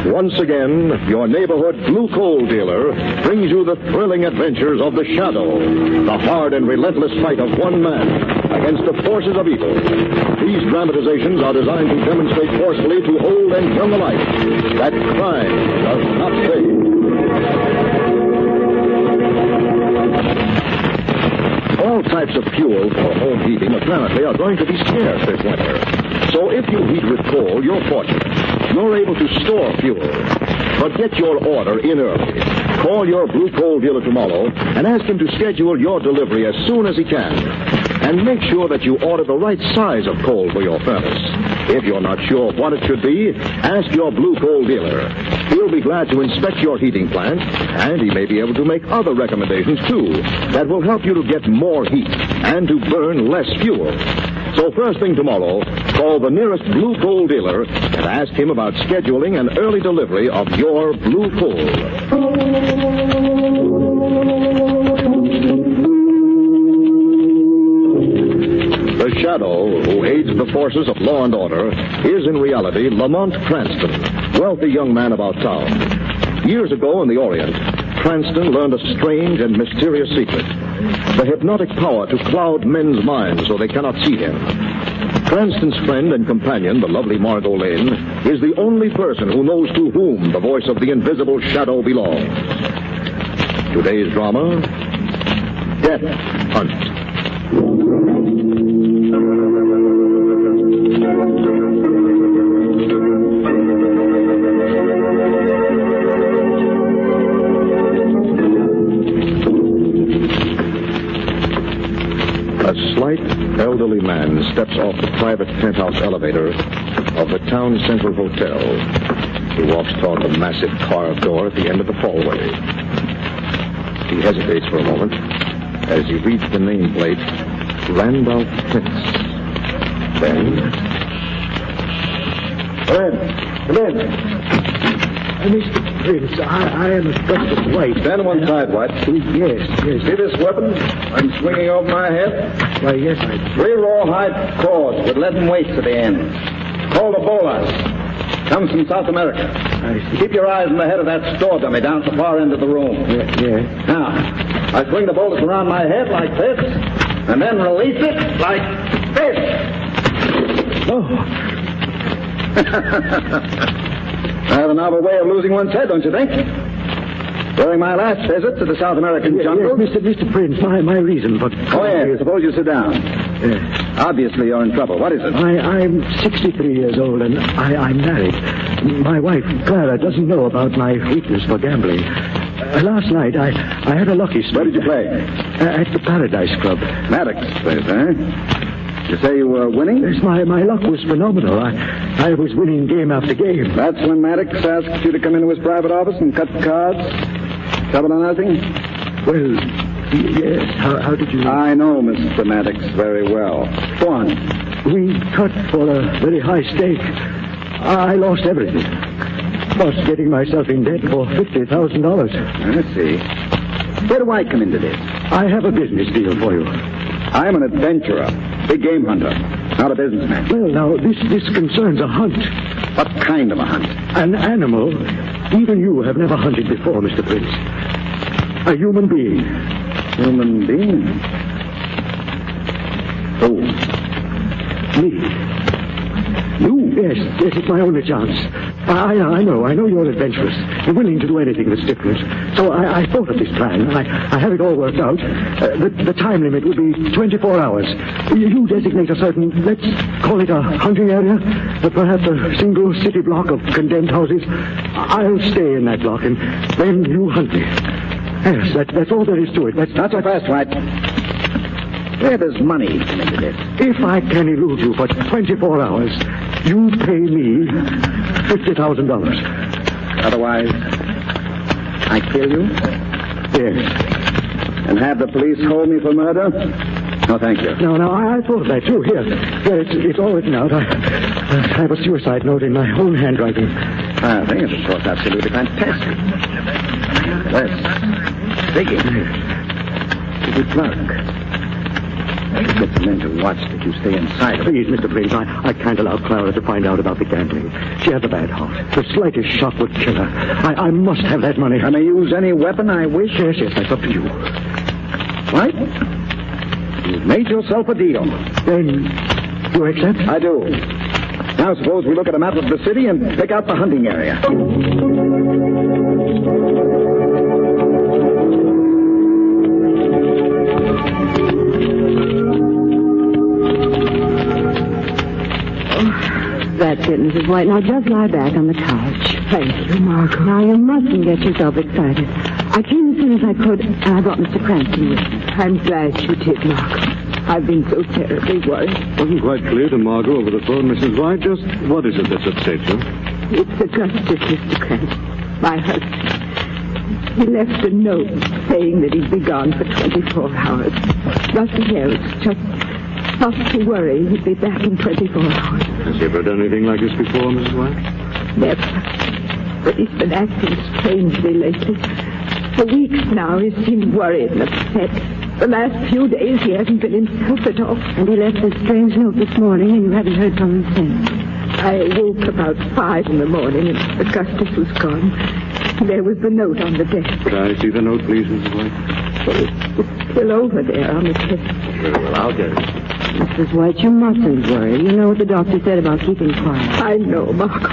Once again, your neighborhood blue coal dealer brings you the thrilling adventures of the Shadow, the hard and relentless fight of one man against the forces of evil. These dramatizations are designed to demonstrate forcefully to old and young alike that crime does not pay. All types of fuel for home heating apparently are going to be scarce this winter. So if you heat with coal, you're fortunate. You're able to store fuel. But get your order in early. Call your blue coal dealer tomorrow and ask him to schedule your delivery as soon as he can. And make sure that you order the right size of coal for your furnace. If you're not sure what it should be, ask your blue coal dealer. He'll be glad to inspect your heating plant, and he may be able to make other recommendations, too, that will help you to get more heat and to burn less fuel. So first thing tomorrow, call the nearest blue coal dealer and ask him about scheduling an early delivery of your blue coal. The Shadow, who aids the forces of law and order, is in reality Lamont Cranston, wealthy young man about town. Years ago in the Orient, Cranston learned a strange and mysterious secret: the hypnotic power to cloud men's minds so they cannot see him. Cranston's friend and companion, the lovely Margot Lane, is the only person who knows to whom the voice of the invisible Shadow belongs. Today's drama, Death Hunt. A slight, elderly man steps off the private penthouse elevator of the Town Central Hotel. He walks toward the massive carved door at the end of the hallway. He hesitates for a moment as he reads the nameplate, Randolph Prince. Then... Come in. Mr. Prince, I am a trusted wife. Stand on one side, White. Yes. See this weapon I'm swinging over my head? Why, yes, I do. 3 rawhide cords with leaden weights at the end. Called a bolas. Comes from South America. I see. Keep your eyes on the head of that store dummy down at the far end of the room. Yes. Now, I swing the bolus around my head like this, and then release it like this. Oh. Rather novel way of losing one's head, don't you think? During my last visit to the South American jungle... Yes, Mr. Prince, my reason for... Oh, yes. Suppose you sit down. Yes. Obviously, you're in trouble. What is it? I'm 63 years old, and I'm married. My wife, Clara, doesn't know about my weakness for gambling. Last night, I had a lucky streak. Where did you play? At the Paradise Club. Maddox place, eh? You say you were winning? Yes, my luck was phenomenal. I was winning game after game. That's when Maddox asked you to come into his private office and cut the cards? Trouble on anything? Well, yes. How did you... I know Mr. Maddox very well. Go on. We cut for a very high stake. I lost everything. Plus getting myself in debt for $50,000. I see. Where do I come into this? I have a business deal for you. I'm an adventurer, big game hunter, not a businessman. Well, now, this concerns a hunt. What kind of a hunt? An animal even you have never hunted before, Mr. Prince. A human being. Human being? Who? Me. You? Yes, it's my only chance. I know you're adventurous. You're willing to do anything that's different. So I thought of this plan. I have it all worked out. The time limit would be 24 hours. You designate a certain, let's call it a hunting area, perhaps a single city block of condemned houses. I'll stay in that block, and then you hunt me. Yes, that's all there is to it. Not so fast, White. Where does money come into this? If I can elude you for 24 hours, you pay me $50,000. Otherwise, I kill you? Yes. And have the police hold me for murder? No, thank you. No, I thought of that, too. Here, it's all written out. I have a suicide note in my own handwriting. I think it's, of course, absolutely fantastic. Yes. Digging. Good luck. Get the men to watch that you stay inside. Please, Mr. Briggs, I can't allow Clara to find out about the gambling. She has a bad heart. The slightest shock would kill her. I must have that money. I may use any weapon I wish? Yes, that's up to you. Right? You've made yourself a deal. Then you accept? I do. Now suppose we look at a map of the city and pick out the hunting area. That's it, Mrs. White. Now just lie back on the couch. Thank you, Margot. Now you mustn't get yourself excited. I came as soon as I could, and I brought Mr. Cranston with me. I'm glad you did, Margot. I've been so terribly worried. Wasn't quite clear to Margot over the phone, Mrs. White. Just what is it that's upset you? It's Augustus, Mr. Cranston, my husband. He left a note saying that he'd be gone for 24 hours. Nothing else, just not to worry. He'd be back in 24 hours. Has he ever done anything like this before, Mrs. White? Never. But he's been acting strangely lately. For weeks now, he seemed worried and upset. The last few days, he hasn't been himself at all. And he left a strange note this morning, and you haven't heard from him since. I woke about 5 in the morning, and Augustus was gone. There was the note on the desk. Could I see the note, please, Mrs. White? It's still over there on the desk. Very well, I'll get it. Mrs. White, you mustn't worry. You know what the doctor said about keeping quiet. I know, Margot.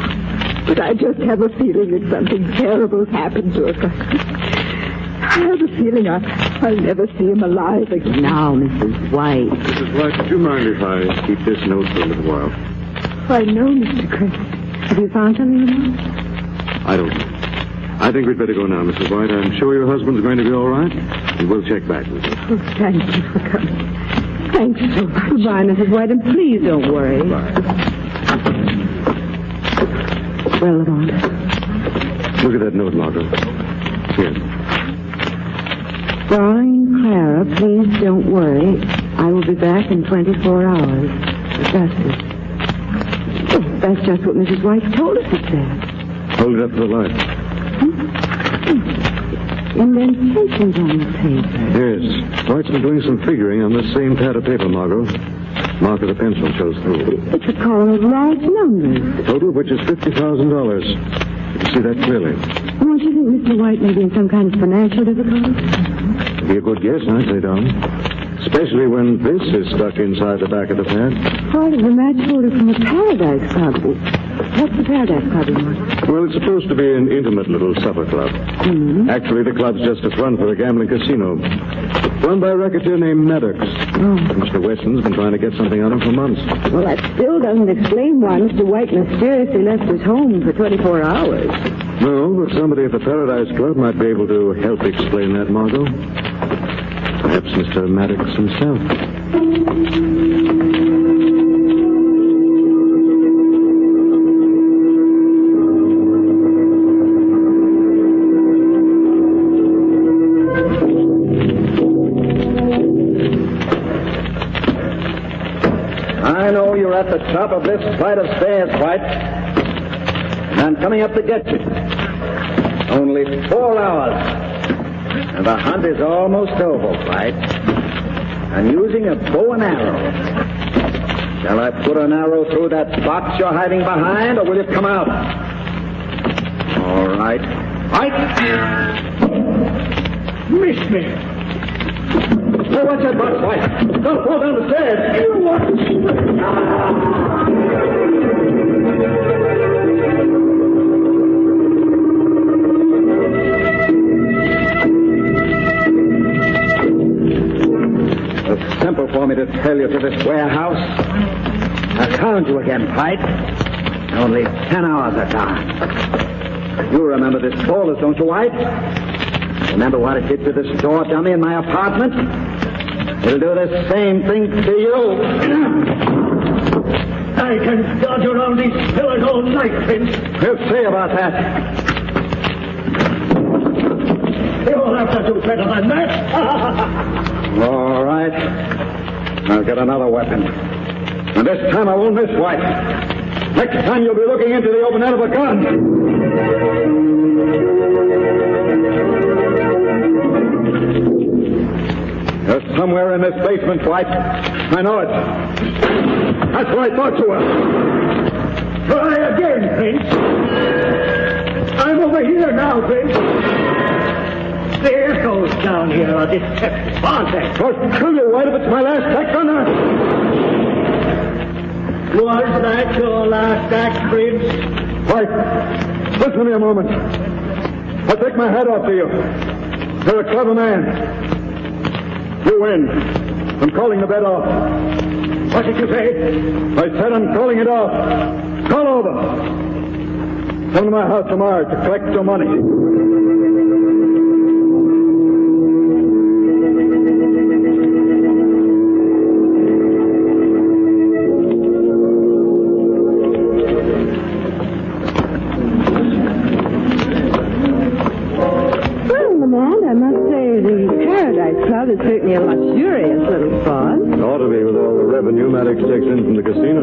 But I just have a feeling that something terrible's happened to Augustus. I have a feeling I'll never see him alive again. Now, Mrs. White. Mrs. White, would you mind if I keep this note for a little while? I know, Mr. Cranston. Have you found something in it? I don't know. I think we'd better go now, Mrs. White. I'm sure your husband's going to be all right. And we'll check back with you. Oh, thank you for coming. Thanks so much. Goodbye, Mrs. White, and please don't worry. Goodbye. Well, Lamont. Look at that note, Margot. Here. Darling Clara, please don't worry. I will be back in 24 hours. Augustus. Oh, that's just what Mrs. White told us it said. Hold it up to the light. Indentations on the paper. Yes. White's been doing some figuring on this same pad of paper, Margot. Mark with a pencil shows through. It's a column of large numbers. The total of which is $50,000. You can see that clearly. Don't you think Mr. White may be in some kind of financial difficulty? Be a good guess, I'd say, Don. Especially when this is stuck inside the back of the pad. Part of the match folder from the Paradise Club. What's the Paradise Club, Mark? Well, it's supposed to be an intimate little supper club. Mm-hmm. Actually, the club's just a front for a gambling casino. Run by a racketeer named Maddox. Oh. Mr. Weston's been trying to get something out of him for months. Well, that still doesn't explain why Mr. White mysteriously left his home for 24 hours. No, but somebody at the Paradise Club might be able to help explain that, Margot. Perhaps Mr. Maddox himself. I know you're at the top of this flight of stairs, White. And I'm coming up to get you. Only 4 hours. And the hunt is almost over, White. I'm using a bow and arrow. Shall I put an arrow through that box you're hiding behind, or will it come out? All right. White! Missed me. Oh, watch that box, White. Don't fall down the stairs. You watch. It's simple for me to tell you to this warehouse. I found you again, White. Only 10 hours are gone. You remember this bolus, don't you, White? Remember what it did to this door dummy in my apartment? He'll do the same thing to you. I can dodge around these pillars all night, Prince. We'll see about that. You'll have to do better than that. All right. I'll get another weapon. And this time I won't miss White. Next time you'll be looking into the open end of a gun. You're somewhere in this basement, White. I know it. That's where I thought you were. Try again, Prince. I'm over here now, Prince. The echoes down here are deceptive, aren't they? I'll kill you, White, if it's my last act on earth. Was that your last act, Prince? White, listen to me a moment. I'll take my hat off to you. You're a clever man. You win. I'm calling the bet off. What did you say? I said I'm calling it off. Call over. Come to my house tomorrow to collect your money. It's certainly a luxurious little spot. Ought to be with all the revenue Maddox takes in from the casino.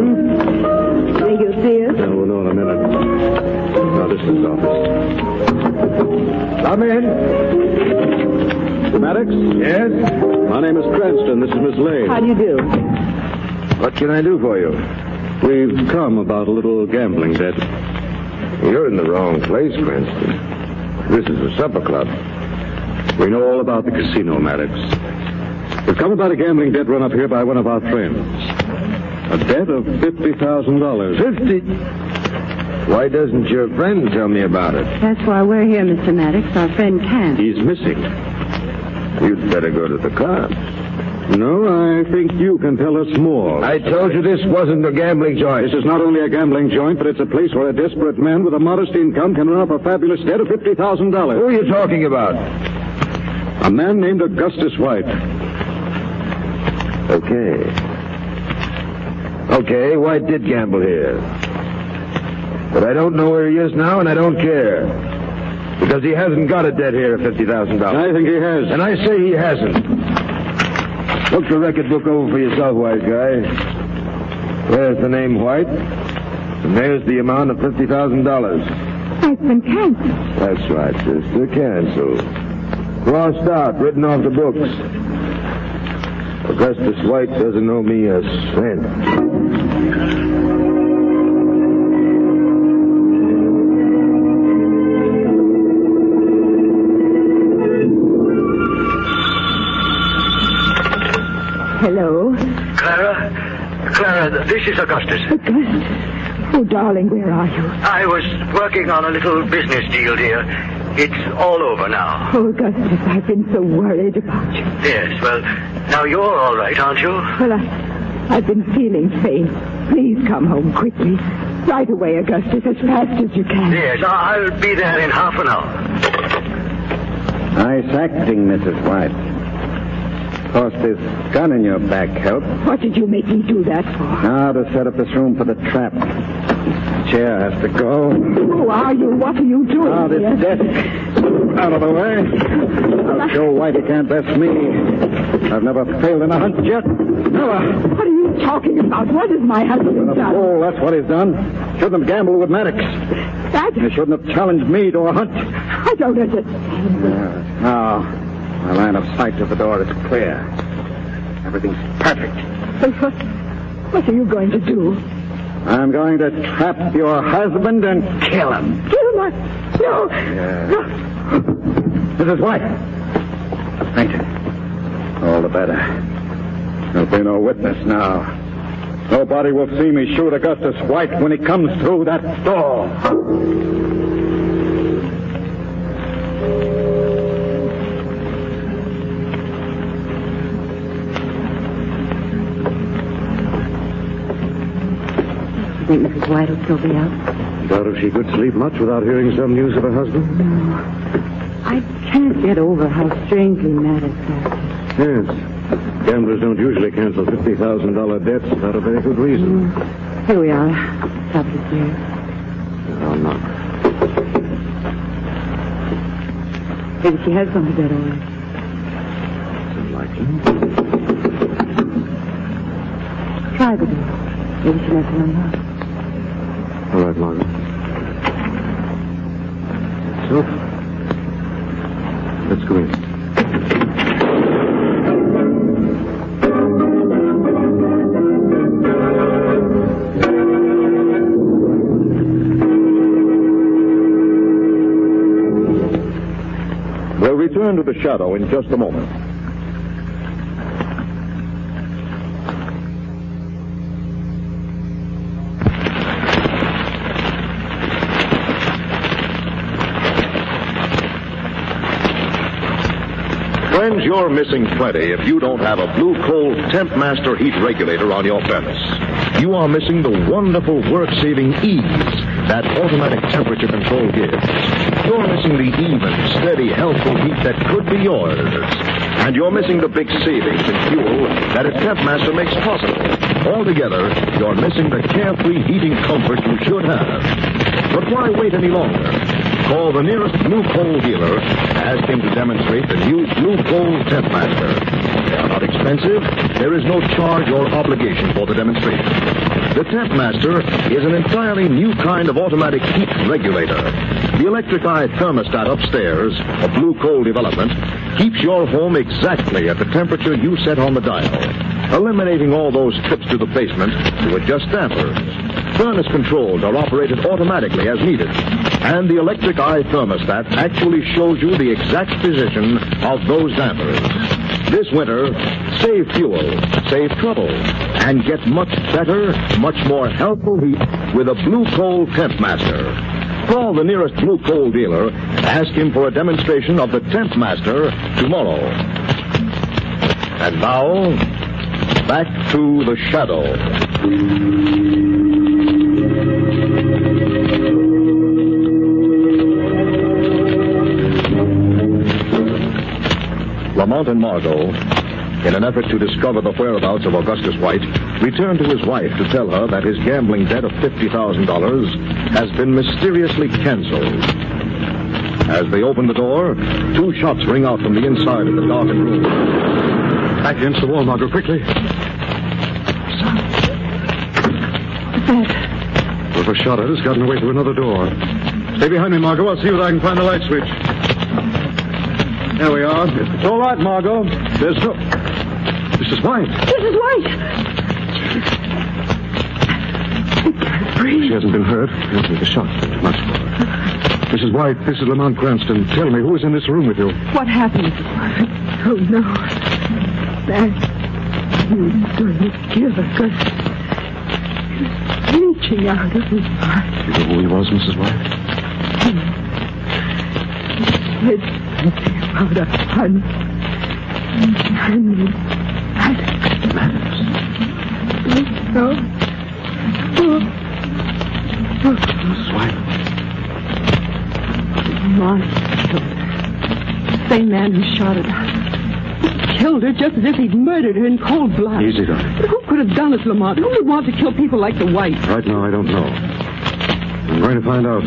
Think you'll see us? No, we'll know in a minute. Now, this is his office. Come in. Maddox? Yes? My name is Cranston. This is Miss Lane. How do you do? What can I do for you? We've come about a little gambling debt. You're in the wrong place, Cranston. This is a supper club. We know all about the casino, Maddox. We've come about a gambling debt run up here by one of our friends. A debt of $50,000. 50? Why doesn't your friend tell me about it? That's why we're here, Mr. Maddox. Our friend can't. He's missing. You'd better go to the cops. No, I think you can tell us more. I told you this wasn't a gambling joint. This is not only a gambling joint, but it's a place where a desperate man with a modest income can run up a fabulous debt of $50,000. Who are you talking about? A man named Augustus White. Okay, White did gamble here. But I don't know where he is now, and I don't care. Because he hasn't got a debt here of $50,000. I think he has. And I say he hasn't. Look the record book over for yourself, wise guy. There's the name White, and there's the amount of $50,000. It's been canceled. That's right, sister, canceled. Crossed out, written off the books. Augustus White doesn't owe me a cent. Hello? Clara, this is Augustus. Augustus? Oh, darling, where are you? I was working on a little business deal, dear. It's all over now. Oh, Augustus, I've been so worried about you. Yes, well, now you're all right, aren't you? Well, I've been feeling faint. Please come home quickly. Right away, Augustus, as fast as you can. Yes, I'll be there in half an hour. Nice acting, Mrs. White. Of course, this gun in your back helped. What did you make me do that for? Now to set up this room for the trap. Chair has to go. Who are you? What are you doing Now this here? desk out of the way. I'll show White he can't best me. I've never failed in a hunt yet. Never. What are you talking about? What has my husband A done? fool, that's what he's done. Shouldn't have gambled with Maddox. That... He shouldn't have challenged me to a hunt. I don't understand. Now, my line of sight to the door is clear. Everything's perfect. But what are you going to do? I'm going to trap your husband and kill him. Kill my... No! Yeah. No! Mrs. White. Fainted. All the better. There'll be no witness now. Nobody will see me shoot Augustus White when he comes through that door. You think Mrs. White will still be up? Doubt if she could sleep much without hearing some news of her husband. No. I can't get over how strangely Maddox acted. Yes. Gamblers don't usually cancel $50,000 debts without a very good reason. Here we are. Top of the stairs. I'll knock. Maybe she has gone to bed already. Unlikely. Try the door. Maybe she left it unlocked. All right, Margaret. So, let's go in. We'll return to the shadow in just a moment. Friends, you're missing plenty if you don't have a Blue Coal Temp Master heat regulator on your furnace. You are missing the wonderful work-saving ease that automatic temperature control gives. You're missing the even, steady, healthful heat that could be yours. And you're missing the big savings in fuel that a Temp Master makes possible. Altogether, you're missing the carefree heating comfort you should have. But why wait any longer? Call the nearest Blue Coal dealer. Ask him to demonstrate the new Blue Coal Temp Master. They are not expensive. There is no charge or obligation for the demonstration. The Temp Master is an entirely new kind of automatic heat regulator. The electric eye thermostat upstairs, a Blue Coal development, keeps your home exactly at the temperature you set on the dial, eliminating all those trips to the basement to adjust dampers. Furnace controls are operated automatically as needed, and the electric eye thermostat actually shows you the exact position of those dampers. This winter, save fuel, save trouble, and get much better, much more helpful heat with a Blue Coal Temp Master. Call the nearest Blue Coal dealer. Ask him for a demonstration of the Temp Master tomorrow. And now, back to the shadow. Lamont and Margot, in an effort to discover the whereabouts of Augustus White, returned to his wife to tell her that his gambling debt of $50,000 has been mysteriously canceled. As they open the door, two shots ring out from the inside of the darkened room. Back against the wall, Margot, quickly. Whoever shot at us gotten away through another door. Stay behind me, Margot. I'll see if I can find the light switch. There we are. It's all right, Margot. There's no... Mrs. White. Mrs. White! I can't breathe. She hasn't been hurt. The shot did much for her. Mrs. White, this is Lamont Cranston. Tell me, who was in this room with you? What happened, Mrs. White? Oh, no. That... He was going to kill us. He was reaching out of his heart. You know who he was, Mrs. White? He said something about a hunt. And Maddox. No. Mrs. White. Lamont killed her. The same man who shot at us. He killed her just as if he'd murdered her in cold blood. Easy, darling. But who could have done it, Lamont? Who would want to kill people like the White? Right now, I don't know. I'm going to find out.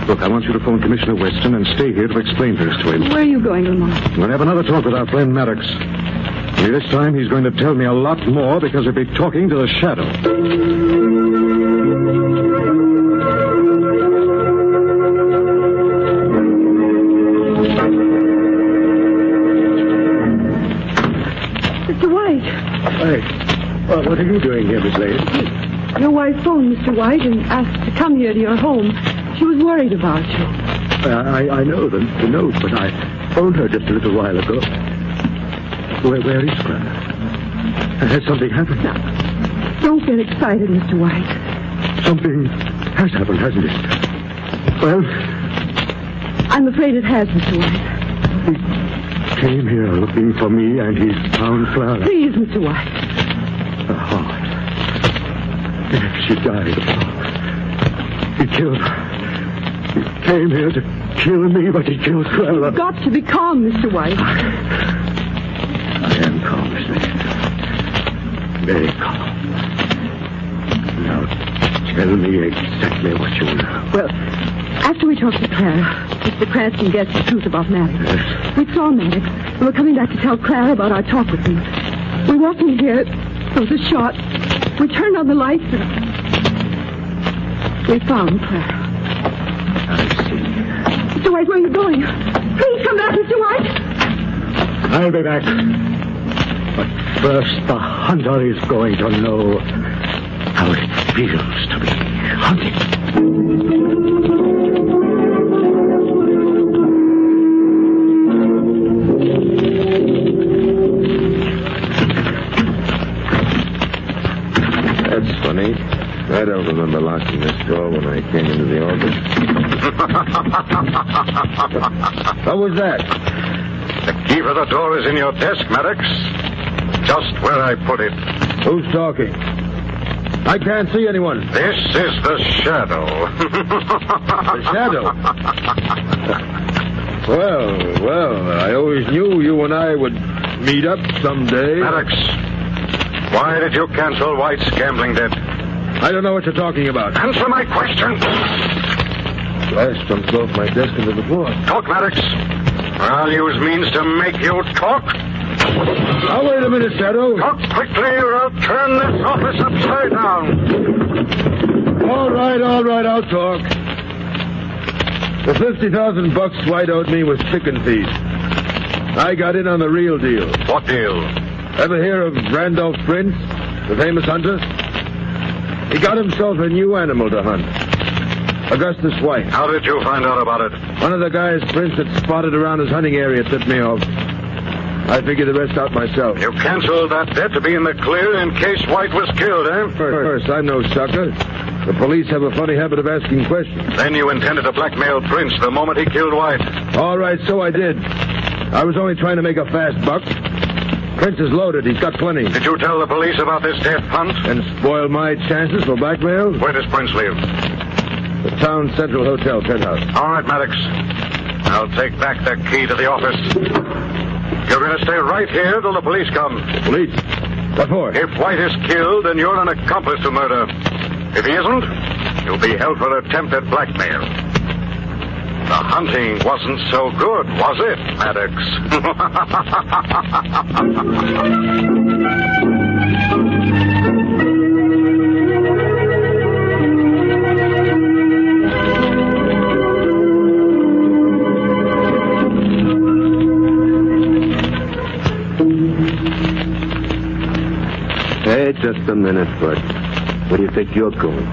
Look, I want you to phone Commissioner Weston and stay here to explain things to him. Where are you going, Lamont? I'm going to have another talk with our friend Maddox. Only this time, he's going to tell me a lot more because he'll be talking to the shadow. Mr. White. Hey, well, what are you doing here, Miss Lane? Your wife phoned Mr. White and asked to come here to your home. She was worried about you. I know the note, but I phoned her just a little while ago. Where is Grandma? Has something happened? Now, don't get excited, Mr. White. Something has happened, hasn't it? Well, I'm afraid it has, Mr. White. he came here looking for me, and he's found Clara. Please, Mr. White. Her heart. Yes, she died. He killed her. He came here to kill me, but he killed Clara. You've got to be calm, Mr. White. I am calm, Miss Mason. Very calm. Now, tell me exactly what you know. Well, after we talked to Clara, Mr. Cranston guessed the truth about Maddox. Yes. We saw Maddox, and we're coming back to tell Clara about our talk with him. We walked in here. There was a shot. We turned on the lights, and we found Clara. I see. Mr. White, where are you going? Please come back, Mr. White. I'll be back. But first, the hunter is going to know how it feels to be hunted. That's funny. I don't remember locking this door when I came into the office. What was that? The key for the door is in your desk, Maddox. Just where I put it. Who's talking? I can't see anyone. This is the Shadow. The Shadow? Well, I always knew you and I would meet up someday. Maddox, why did you cancel White's gambling debt? I don't know what you're talking about. Answer my question. Glass jumped off my desk into the floor. Talk, Maddox. I'll use means to make you talk. Now, wait a minute, Shadow. Talk quickly or I'll turn this office upside down. All right, I'll talk. The $50,000 White owed me was chicken feed. I got in on the real deal. What deal? Ever hear of Randolph Prince, the famous hunter? He got himself a new animal to hunt. Augustus White. How did you find out about it? One of the guys Prince had spotted around his hunting area tipped me off. I figured the rest out myself. You canceled that debt to be in the clear in case White was killed, eh? First, I'm no sucker. The police have a funny habit of asking questions. Then you intended to blackmail Prince the moment he killed White. All right, so I did. I was only trying to make a fast buck. Prince is loaded. He's got plenty. Did you tell the police about this death hunt? And spoil my chances for blackmail? Where does Prince live? The Town Central Hotel, penthouse. All right, Maddox. I'll take back the key to the office. You're going to stay right here till the police come. Police? What for? If White is killed, then you're an accomplice to murder. If he isn't, you'll be held for attempted blackmail. The hunting wasn't so good, was it, Maddox? Hey, just a minute, Bud. Where do you think you're going?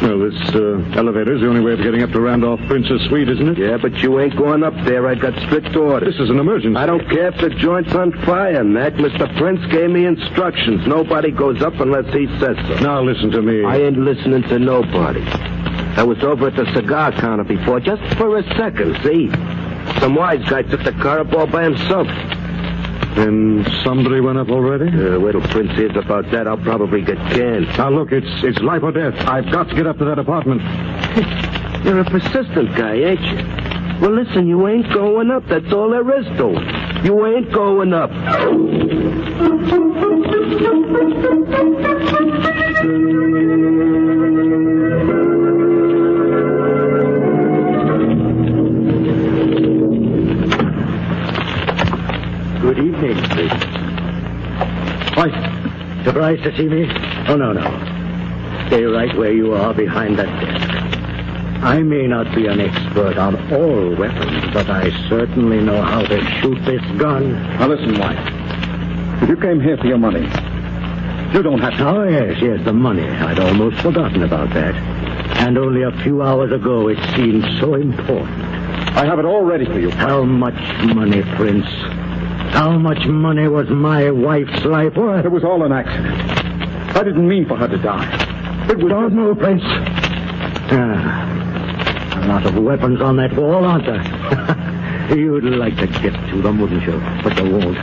Well, this elevator's the only way of getting up to Randolph Prince's suite, isn't it? Yeah, but you ain't going up there. I got strict orders. This is an emergency. I don't care if the joint's on fire, Mac. Mr. Prince gave me instructions. Nobody goes up unless he says so. Now listen to me. I ain't listening to nobody. I was over at the cigar counter before, just for a second, see? Some wise guy took the car up all by himself. And somebody went up already? Wait till Prince hears about that. I'll probably get canned. Now, look, it's life or death. I've got to get up to that apartment. You're a persistent guy, ain't you? Well, listen, you ain't going up. That's all there is to it. You ain't going up. Good evening, please. White, surprised to see me? Oh, no. Stay right where you are behind that desk. I may not be an expert on all weapons, but I certainly know how to shoot this gun. Now listen, White. If you came here for your money, you don't have to... Oh, yes, the money. I'd almost forgotten about that. And only a few hours ago it seemed so important. I have it all ready for you. How much money, Prince? How much money was my wife's life worth? It was all an accident. I didn't mean for her to die. It was... Don't move, Prince. A lot of weapons on that wall, aren't there? You'd like to get to them, wouldn't you? But you won't.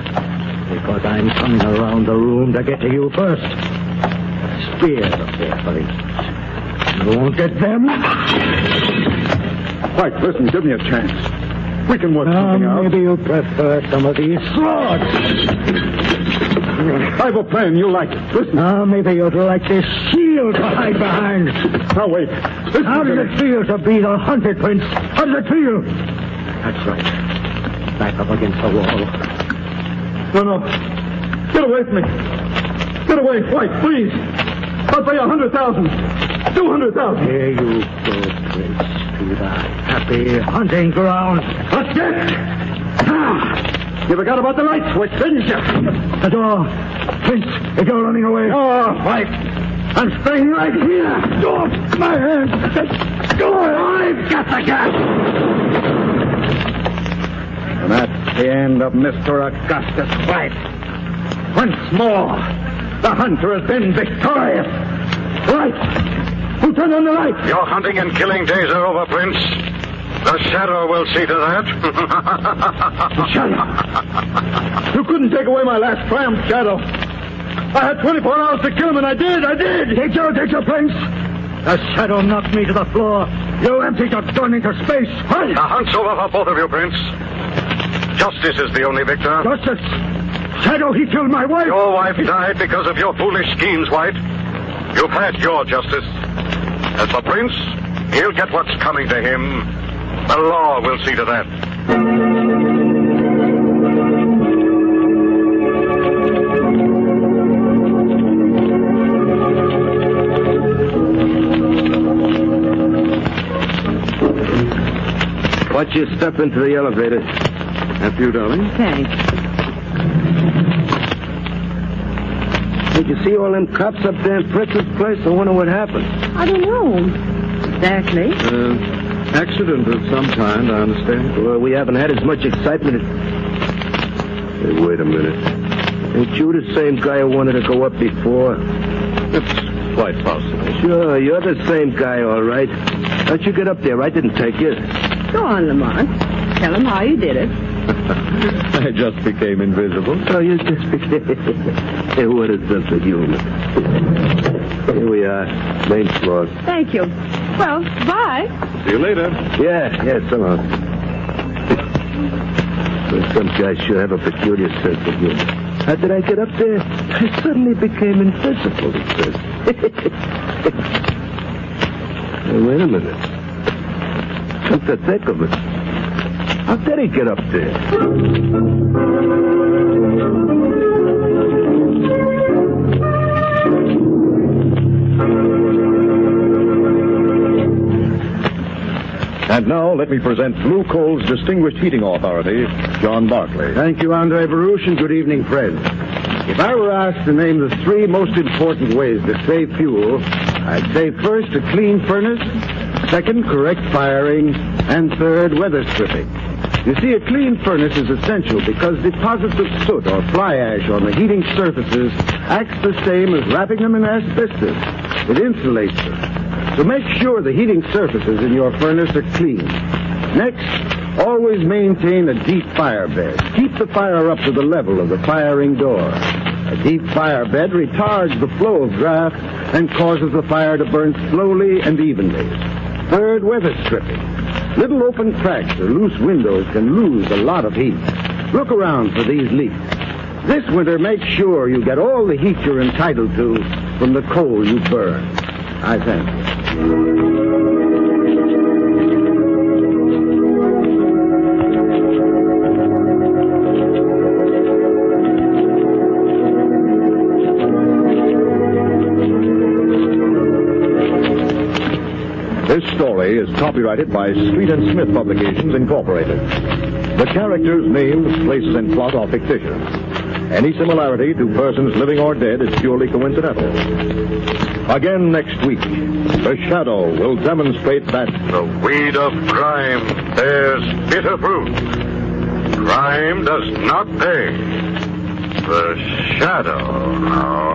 Because I'm coming around the room to get to you first. Spears up there, for instance. You won't get them? White, listen, give me a chance. We can work something out. Maybe you prefer some of these swords. I have a plan. You'll like it. Listen. Now, maybe you'd like this shield to hide behind. Now, wait. Listen How to does me. it feel to be the hunted, Prince? How does it feel? That's right. Back up against the wall. No. Get away from me. Get away, White, please. I'll pay 100,000. 200,000. Here you go, Prince, to the happy hunting ground. Let's get. You forgot about the light switch, didn't you? The door. Prince, if you're running away. Oh, White. I'm staying right here. Door, my hand. Door, I've got the gas. And that's the end of Mr. Augustus White. Once more, the hunter has been victorious. Right. Who turned on the light? Your hunting and killing days are over, Prince. The Shadow will see to that. Shadow. You couldn't take away my last triumph, Shadow. I had 24 hours to kill him, and I did. Take your Prince. The Shadow knocked me to the floor. You emptied your gun into space. What? The hunt's over for both of you, Prince. Justice is the only victor. Justice. Shadow, he killed my wife. Your wife died because of your foolish schemes, White. You've had your justice. As for Prince, he'll get what's coming to him. The law will see to that. Watch you step into the elevator. After you, darling. Thanks. Did you see all them cops up there in Prince's place? I wonder what happened. I don't know. Exactly. Accident of some kind, I understand. Well, we haven't had as much excitement. Hey, wait a minute. Ain't you the same guy who wanted to go up before? It's quite possible. Sure, you're the same guy, all right. How'd you get up there? I didn't take you. Go on, Lamont. Tell him how you did it. I just became invisible. Oh, you just became... Hey, what a sense of humor. Here we are. Main floor. Thank you. Well, bye. See you later. Yeah, so long. Well, some guys sure have a peculiar sense of humor. How did I get up there? I suddenly became invisible, he says. Hey, wait a minute. Come to think of it. How did he get up there? And now, let me present Blue Coal's distinguished heating authority, John Barclay. Thank you, Andre Baruch, and good evening, friends. If I were asked to name the three most important ways to save fuel, I'd say first, a clean furnace, second, correct firing, and third, weather stripping. You see, a clean furnace is essential because deposits of soot or fly ash on the heating surfaces acts the same as wrapping them in asbestos. It insulates them. So make sure the heating surfaces in your furnace are clean. Next, always maintain a deep fire bed. Keep the fire up to the level of the firing door. A deep fire bed retards the flow of draft and causes the fire to burn slowly and evenly. Third, weather stripping. Little open cracks or loose windows can lose a lot of heat. Look around for these leaks. This winter, make sure you get all the heat you're entitled to from the coal you burn. I thank you. This story is copyrighted by Street and Smith Publications, Incorporated. The characters, names, places, and plot are fictitious. Any similarity to persons living or dead is purely coincidental. Again next week, the Shadow will demonstrate that The weed of crime bears bitter fruit. Crime does not pay. The Shadow knows.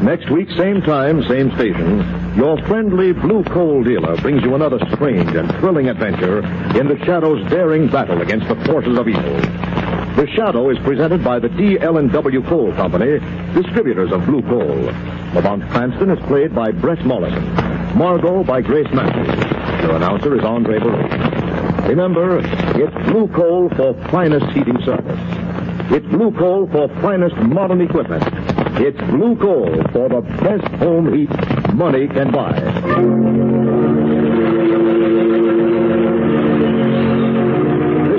next week, same time, same station, your friendly Blue Coal dealer brings you another strange and thrilling adventure in the Shadow's daring battle against the forces of evil. The Shadow is presented by the D.L.N.W. Coal Company, distributors of Blue Coal. Lamont Cranston is played by Brett Mollison. Margot by Grace Matthews. Your announcer is Andre Baruch. Remember, it's Blue Coal for finest heating service. It's Blue Coal for finest modern equipment. It's Blue Coal for the best home heat money can buy. This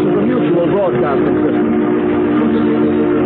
is a Mutual Broadcasting System.